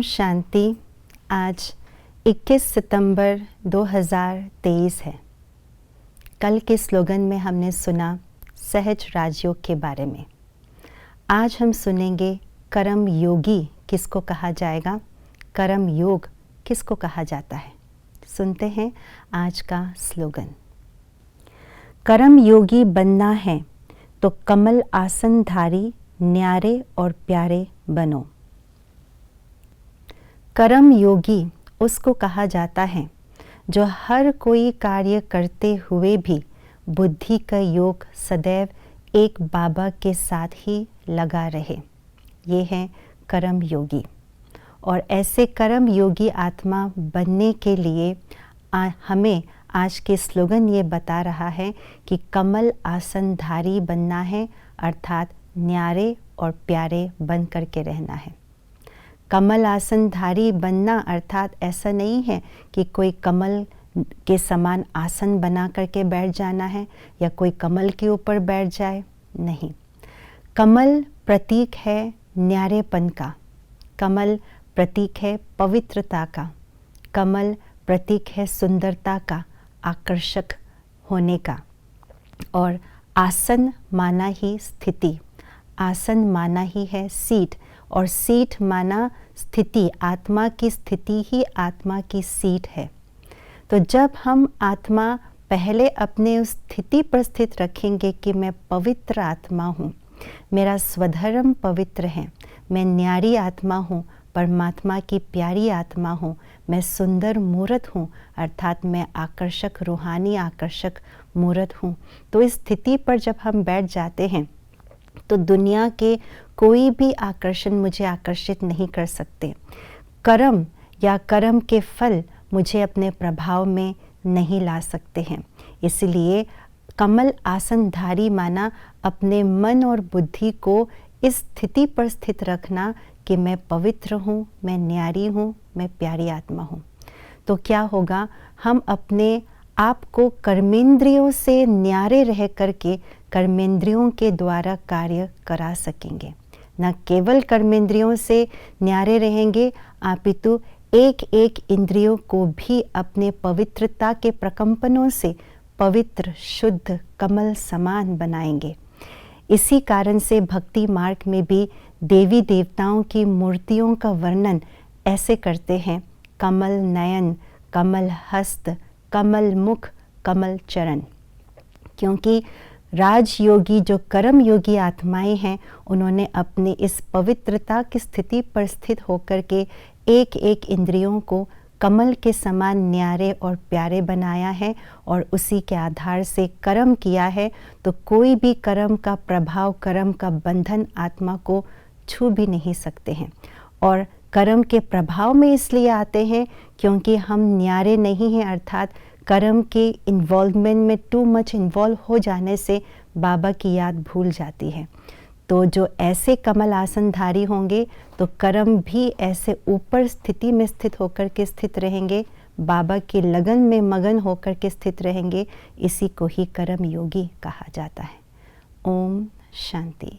शांति। आज 21 सितंबर 2023 है। कल के स्लोगन में हमने सुना सहज राजयोग के बारे में। आज हम सुनेंगे कर्म योगी किसको कहा जाएगा, कर्म योग किसको कहा जाता है। सुनते हैं आज का स्लोगन। कर्म योगी बनना है तो कमल आसनधारी न्यारे और प्यारे बनो। कर्म योगी उसको कहा जाता है जो हर कोई कार्य करते हुए भी बुद्धि का योग सदैव एक बाबा के साथ ही लगा रहे। ये है कर्म योगी। और ऐसे कर्म योगी आत्मा बनने के लिए हमें आज के स्लोगन ये बता रहा है कि कमल आसनधारी बनना है, अर्थात न्यारे और प्यारे बन करके रहना है। कमल आसनधारी बनना अर्थात ऐसा नहीं है कि कोई कमल के समान आसन बना करके बैठ जाना है या कोई कमल के ऊपर बैठ जाए, नहीं। कमल प्रतीक है न्यारेपन का, कमल प्रतीक है पवित्रता का, कमल प्रतीक है सुंदरता का, आकर्षक होने का। और आसन माना ही स्थिति, आसन माना ही है सीट, और सीट माना स्थिति, आत्मा की स्थिति ही आत्मा की सीट है। तो जब हम आत्मा पहले अपने उस स्थिति पर स्थित रखेंगे कि मैं पवित्र आत्मा हूँ, मेरा स्वधर्म पवित्र है, मैं न्यारी आत्मा हूँ, परमात्मा की प्यारी आत्मा हूँ, मैं सुंदर मूर्त हूँ, अर्थात मैं आकर्षक रूहानी आकर्षक मूर्त हूँ। तो इस स्थिति पर जब हम बैठ जाते हैं तो दुनिया के कोई भी आकर्षण मुझे आकर्षित नहीं कर सकते। कर्म या कर्म के फल मुझे अपने प्रभाव में नहीं ला सकते हैं। इसलिए कमल आसनधारी माना अपने मन और बुद्धि को इस स्थिति पर स्थित रखना कि मैं पवित्र हूँ, मैं न्यारी हूँ, मैं प्यारी आत्मा हूँ। तो क्या होगा, हम अपने आप को कर्मेंद्रियों से न्यारे रह करके कर्मेंद्रियों के द्वारा कार्य करा सकेंगे। न केवल कर्मेंद्रियों से न्यारे रहेंगे, अपितु एक एक इंद्रियों को भी अपने पवित्रता के प्रकंपनों से पवित्र शुद्ध कमल समान बनाएंगे। इसी कारण से भक्ति मार्ग में भी देवी देवताओं की मूर्तियों का वर्णन ऐसे करते हैं: कमल नयन, कमल हस्त, कमल मुख, कमल चरण। क्योंकि राजयोगी जो कर्म योगी आत्माएं हैं, उन्होंने अपने इस पवित्रता की स्थिति पर स्थित होकर के एक एक इंद्रियों को कमल के समान न्यारे और प्यारे बनाया है और उसी के आधार से कर्म किया है। तो कोई भी कर्म का प्रभाव, कर्म का बंधन आत्मा को छू भी नहीं सकते हैं। और कर्म के प्रभाव में इसलिए आते हैं क्योंकि हम न्यारे नहीं हैं, अर्थात कर्म के इन्वॉल्वमेंट में टू मच इन्वॉल्व हो जाने से बाबा की याद भूल जाती है। तो जो ऐसे कमल आसनधारी होंगे तो कर्म भी ऐसे ऊपर स्थिति में स्थित होकर के स्थित रहेंगे, बाबा की लगन में मगन होकर के स्थित रहेंगे। इसी को ही कर्म योगी कहा जाता है। ओम शांति।